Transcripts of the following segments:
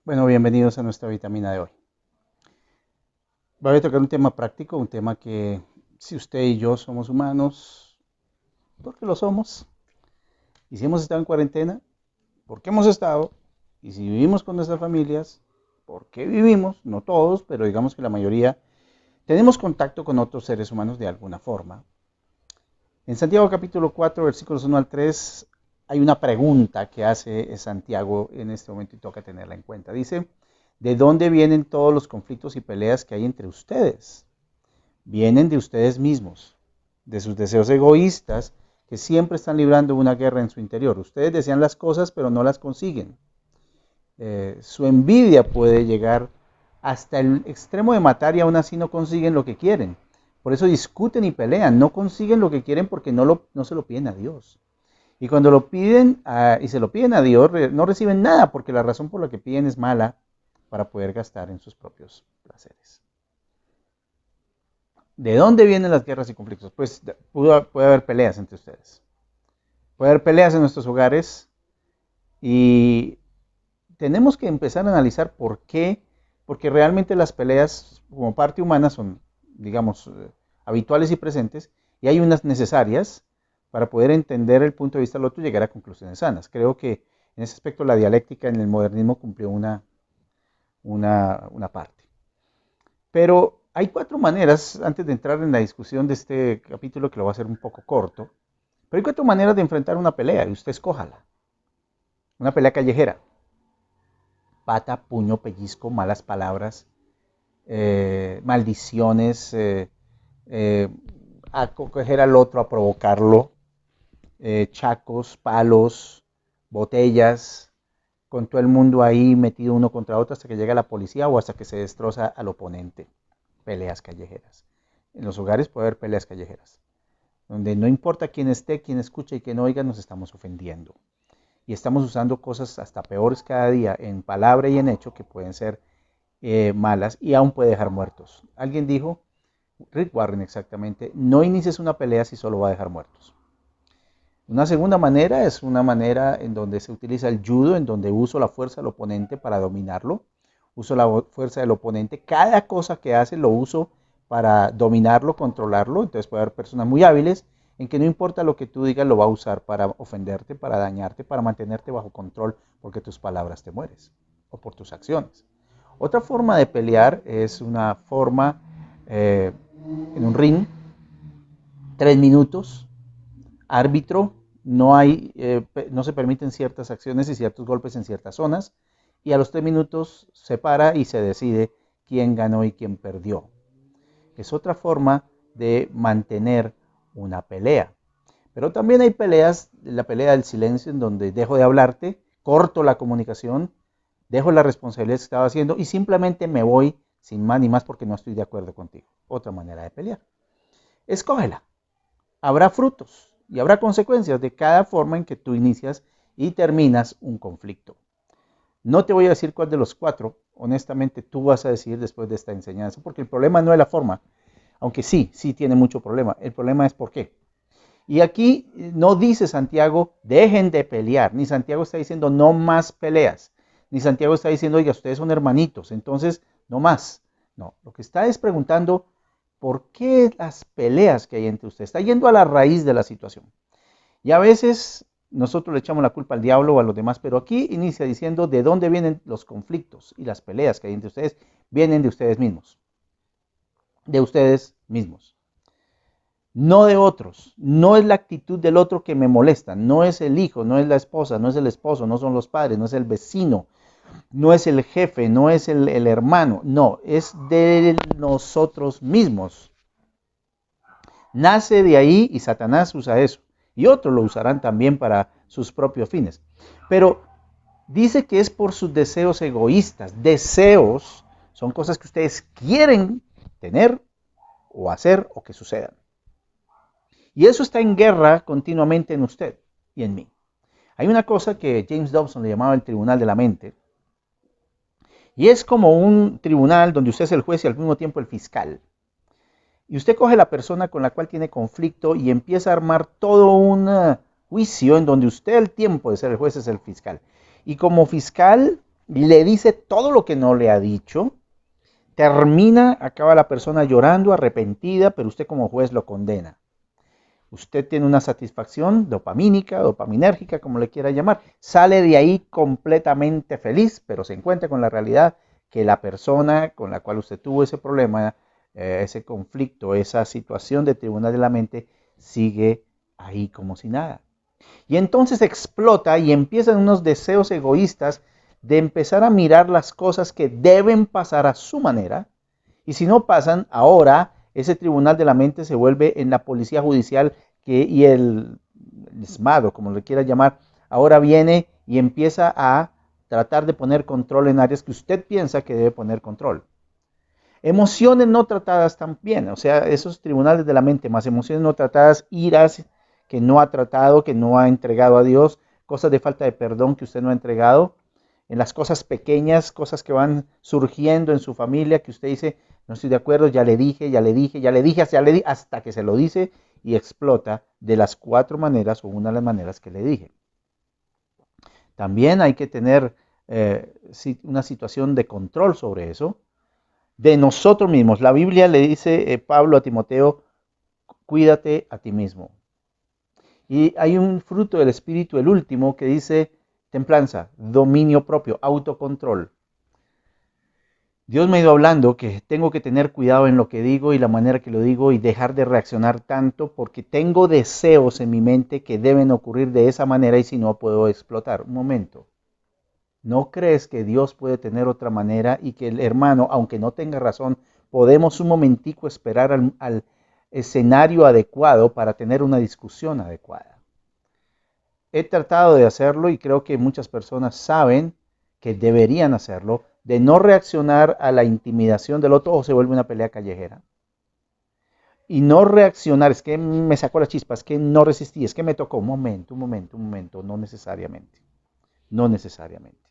Bueno, bienvenidos a nuestra vitamina de hoy. Voy a tocar un tema práctico, un tema que si usted y yo somos humanos, porque lo somos, y si hemos estado en cuarentena, porque hemos estado, y si vivimos con nuestras familias, porque vivimos, no todos, pero digamos que la mayoría, tenemos contacto con otros seres humanos de alguna forma. En Santiago capítulo 4, versículos 1 al 3, hay una pregunta que hace Santiago en este momento y toca tenerla en cuenta. Dice, ¿de dónde vienen todos los conflictos y peleas que hay entre ustedes? Vienen de ustedes mismos, de sus deseos egoístas que siempre están librando una guerra en su interior. Ustedes desean las cosas pero no las consiguen. Su envidia puede llegar hasta el extremo de matar y aún así no consiguen lo que quieren. Por eso discuten y pelean, no consiguen lo que quieren porque no se lo piden a Dios. Y cuando lo piden y se lo piden a Dios, no reciben nada porque la razón por la que piden es mala para poder gastar en sus propios placeres. ¿De dónde vienen las guerras y conflictos? Pues puede haber peleas entre ustedes. Puede haber peleas en nuestros hogares y tenemos que empezar a analizar por qué, porque realmente las peleas como parte humana son, digamos, habituales y presentes, y hay unas necesarias para poder entender el punto de vista del otro y llegar a conclusiones sanas. Creo que en ese aspecto la dialéctica en el modernismo cumplió una parte. Pero hay cuatro maneras, antes de entrar en la discusión de este capítulo, que lo va a hacer un poco corto, pero hay cuatro maneras de enfrentar una pelea, y usted escójala. Una pelea callejera. Pata, puño, pellizco, malas palabras, maldiciones, a coger al otro, a provocarlo, chacos, palos, botellas, con todo el mundo ahí metido uno contra otro hasta que llega la policía o hasta que se destroza al oponente. Peleas callejeras. En los hogares puede haber peleas callejeras, donde no importa quién esté, quién escuche y quién oiga, nos estamos ofendiendo. Y estamos usando cosas hasta peores cada día en palabra y en hecho que pueden ser malas y aún puede dejar muertos. Alguien dijo, Rick Warren exactamente, no inicies una pelea si solo va a dejar muertos. Una segunda manera es una manera en donde se utiliza el judo, en donde uso la fuerza del oponente para dominarlo. Uso la fuerza del oponente. Cada cosa que hace lo uso para dominarlo, controlarlo. Entonces puede haber personas muy hábiles en que no importa lo que tú digas, lo va a usar para ofenderte, para dañarte, para mantenerte bajo control, porque tus palabras te mueres o por tus acciones. Otra forma de pelear es una forma en un ring, 3 minutos, árbitro, no se permiten ciertas acciones y ciertos golpes en ciertas zonas, y a los 3 minutos se para y se decide quién ganó y quién perdió. Es otra forma de mantener una pelea. Pero también hay peleas, la pelea del silencio, en donde dejo de hablarte, corto la comunicación, dejo la responsabilidad que estaba haciendo y simplemente me voy sin más ni más porque no estoy de acuerdo contigo. Otra manera de pelear. Escógela. Habrá frutos y habrá consecuencias de cada forma en que tú inicias y terminas un conflicto. No te voy a decir cuál de los cuatro, honestamente tú vas a decidir después de esta enseñanza, porque el problema no es la forma, aunque sí tiene mucho problema, el problema es por qué. Y aquí no dice Santiago, dejen de pelear, ni Santiago está diciendo no más peleas, ni Santiago está diciendo, oiga, ustedes son hermanitos, entonces no más. No, lo que está es preguntando, ¿por qué las peleas que hay entre ustedes? Está yendo a la raíz de la situación. Y a veces nosotros le echamos la culpa al diablo o a los demás, pero aquí inicia diciendo de dónde vienen los conflictos y las peleas que hay entre ustedes, vienen de ustedes mismos. De ustedes mismos. No de otros. No es la actitud del otro que me molesta. No es el hijo, no es la esposa, no es el esposo, no son los padres, no es el vecino, no es el jefe, no es el hermano. No, es de nosotros mismos. Nace de ahí y Satanás usa eso. Y otros lo usarán también para sus propios fines. Pero dice que es por sus deseos egoístas. Deseos son cosas que ustedes quieren tener o hacer o que sucedan. Y eso está en guerra continuamente en usted y en mí. Hay una cosa que James Dobson le llamaba el tribunal de la mente. Y es como un tribunal donde usted es el juez y al mismo tiempo el fiscal. Y usted coge la persona con la cual tiene conflicto y empieza a armar todo un juicio en donde usted al tiempo de ser el juez es el fiscal. Y como fiscal le dice todo lo que no le ha dicho, acaba la persona llorando, arrepentida, pero usted como juez lo condena. Usted tiene una satisfacción dopamínica, dopaminérgica, como le quiera llamar. Sale de ahí completamente feliz, pero se encuentra con la realidad que la persona con la cual usted tuvo ese problema, ese conflicto, esa situación de tribunal de la mente, sigue ahí como si nada. Y entonces explota y empiezan unos deseos egoístas de empezar a mirar las cosas que deben pasar a su manera. Y si no pasan, ahora ese tribunal de la mente se vuelve en la policía judicial y el ESMAD, como le quiera llamar, ahora viene y empieza a tratar de poner control en áreas que usted piensa que debe poner control. Emociones no tratadas también, o sea, esos tribunales de la mente, más emociones no tratadas, iras que no ha tratado, que no ha entregado a Dios, cosas de falta de perdón que usted no ha entregado, en las cosas pequeñas, cosas que van surgiendo en su familia, que usted dice, no estoy de acuerdo, ya le dije, hasta que se lo dice y explota de las 4 maneras o una de las maneras que le dije. También hay que tener una situación de control sobre eso, de nosotros mismos. La Biblia le dice Pablo a Timoteo, cuídate a ti mismo. Y hay un fruto del Espíritu, el último, que dice templanza, dominio propio, autocontrol. Dios me ha ido hablando que tengo que tener cuidado en lo que digo y la manera que lo digo y dejar de reaccionar tanto porque tengo deseos en mi mente que deben ocurrir de esa manera y si no puedo explotar. Un momento. ¿No crees que Dios puede tener otra manera y que el hermano, aunque no tenga razón, podemos un momentico esperar al escenario adecuado para tener una discusión adecuada? He tratado de hacerlo y creo que muchas personas saben que deberían hacerlo, de no reaccionar a la intimidación del otro o se vuelve una pelea callejera. Y no reaccionar, es que me sacó la chispa, es que no resistí, es que me tocó, un momento, no necesariamente, no necesariamente.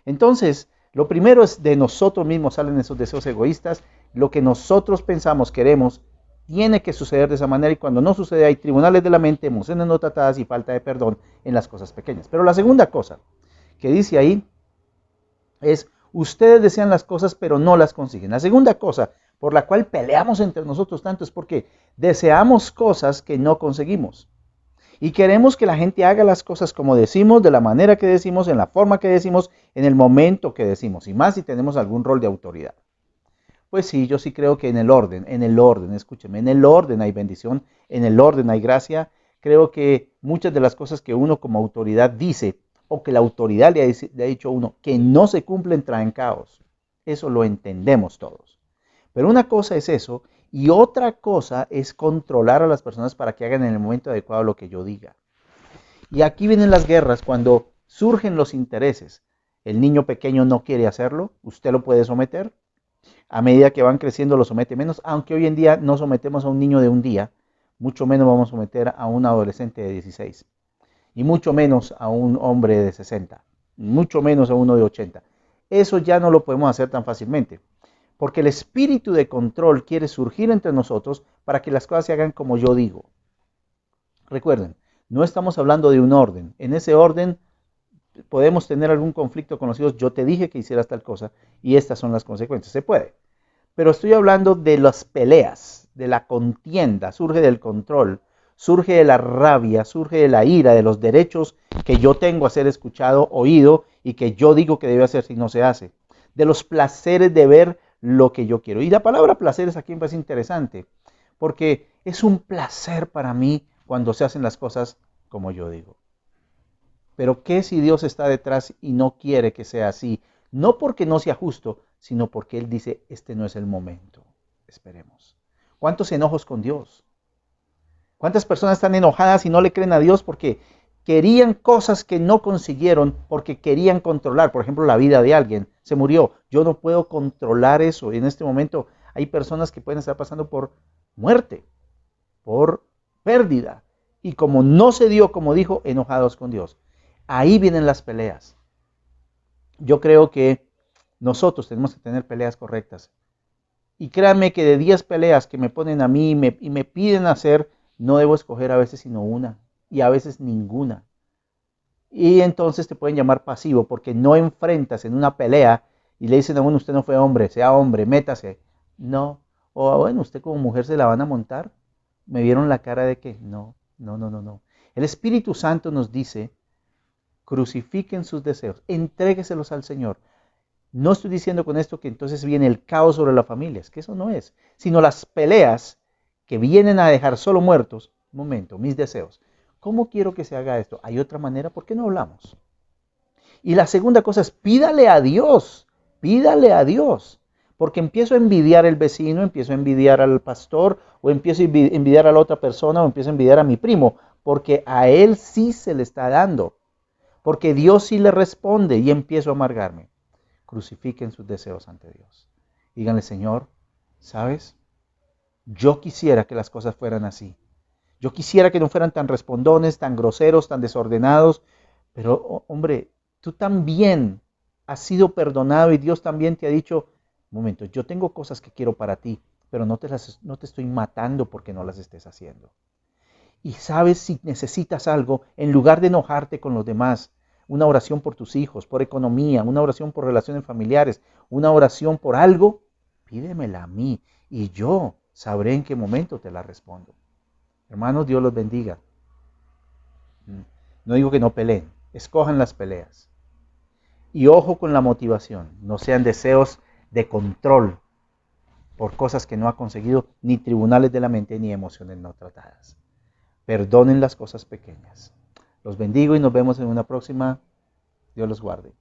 Entonces, lo primero es de nosotros mismos salen esos deseos egoístas, lo que nosotros pensamos, queremos, tiene que suceder de esa manera y cuando no sucede hay tribunales de la mente, emociones no tratadas y falta de perdón en las cosas pequeñas. Pero la segunda cosa que dice ahí es, ustedes desean las cosas pero no las consiguen. La segunda cosa por la cual peleamos entre nosotros tanto es porque deseamos cosas que no conseguimos. Y queremos que la gente haga las cosas como decimos, de la manera que decimos, en la forma que decimos, en el momento que decimos. Y más si tenemos algún rol de autoridad. Pues sí, yo sí creo que en el orden, escúcheme, en el orden hay bendición, en el orden hay gracia. Creo que muchas de las cosas que uno como autoridad dice o que la autoridad le ha dicho a uno que no se cumplen traen caos. Eso lo entendemos todos. Pero una cosa es eso y otra cosa es controlar a las personas para que hagan en el momento adecuado lo que yo diga. Y aquí vienen las guerras cuando surgen los intereses. El niño pequeño no quiere hacerlo, usted lo puede someter. A medida que van creciendo lo somete menos, aunque hoy en día no sometemos a un niño de un día, mucho menos vamos a someter a un adolescente de 16, y mucho menos a un hombre de 60, mucho menos a uno de 80. Eso ya no lo podemos hacer tan fácilmente, porque el espíritu de control quiere surgir entre nosotros para que las cosas se hagan como yo digo. Recuerden, no estamos hablando de un orden. En ese orden podemos tener algún conflicto con los hijos. Yo te dije que hicieras tal cosa y estas son las consecuencias. Se puede. Pero estoy hablando de las peleas, de la contienda, surge del control, surge de la rabia, surge de la ira, de los derechos que yo tengo a ser escuchado, oído y que yo digo que debe hacer si no se hace, de los placeres de ver lo que yo quiero. Y la palabra placeres aquí me parece interesante, porque es un placer para mí cuando se hacen las cosas como yo digo. Pero ¿qué si Dios está detrás y no quiere que sea así? No porque no sea justo, sino porque Él dice, este no es el momento. Esperemos. ¿Cuántos enojos con Dios? ¿Cuántas personas están enojadas y no le creen a Dios porque querían cosas que no consiguieron, porque querían controlar? Por ejemplo, la vida de alguien. Se murió. Yo no puedo controlar eso. Y en este momento hay personas que pueden estar pasando por muerte, por pérdida. Y como no se dio como dijo, enojados con Dios. Ahí vienen las peleas. Yo creo que nosotros tenemos que tener peleas correctas. Y créanme que de 10 peleas que me ponen a mí y me piden hacer, no debo escoger a veces sino una y a veces ninguna. Y entonces te pueden llamar pasivo porque no enfrentas en una pelea y le dicen a uno, usted no fue hombre, sea hombre, métase. No. O bueno, usted como mujer se la van a montar. Me vieron la cara de que no, no, no, no, no. El Espíritu Santo nos dice, crucifiquen sus deseos, entrégueselos al Señor. No estoy diciendo con esto que entonces viene el caos sobre la familia, es que eso no es, sino las peleas que vienen a dejar solo muertos. Un momento, mis deseos. ¿Cómo quiero que se haga esto? ¿Hay otra manera? ¿Por qué no hablamos? Y la segunda cosa es pídale a Dios, porque empiezo a envidiar al vecino, empiezo a envidiar al pastor, o empiezo a envidiar a la otra persona, o empiezo a envidiar a mi primo, porque a él sí se le está dando, porque Dios sí le responde y empiezo a amargarme. Crucifiquen sus deseos ante Dios. Díganle, Señor, ¿sabes? Yo quisiera que las cosas fueran así. Yo quisiera que no fueran tan respondones, tan groseros, tan desordenados, pero hombre, tú también has sido perdonado y Dios también te ha dicho, un momento, yo tengo cosas que quiero para ti, pero no te estoy matando porque no las estés haciendo. Y sabes, si necesitas algo, en lugar de enojarte con los demás, una oración por tus hijos, por economía, una oración por relaciones familiares, una oración por algo, pídemela a mí y yo sabré en qué momento te la respondo. Hermanos, Dios los bendiga. No digo que no peleen, escojan las peleas. Y ojo con la motivación, no sean deseos de control por cosas que no ha conseguido, ni tribunales de la mente, ni emociones no tratadas. Perdonen las cosas pequeñas. Los bendigo y nos vemos en una próxima. Dios los guarde.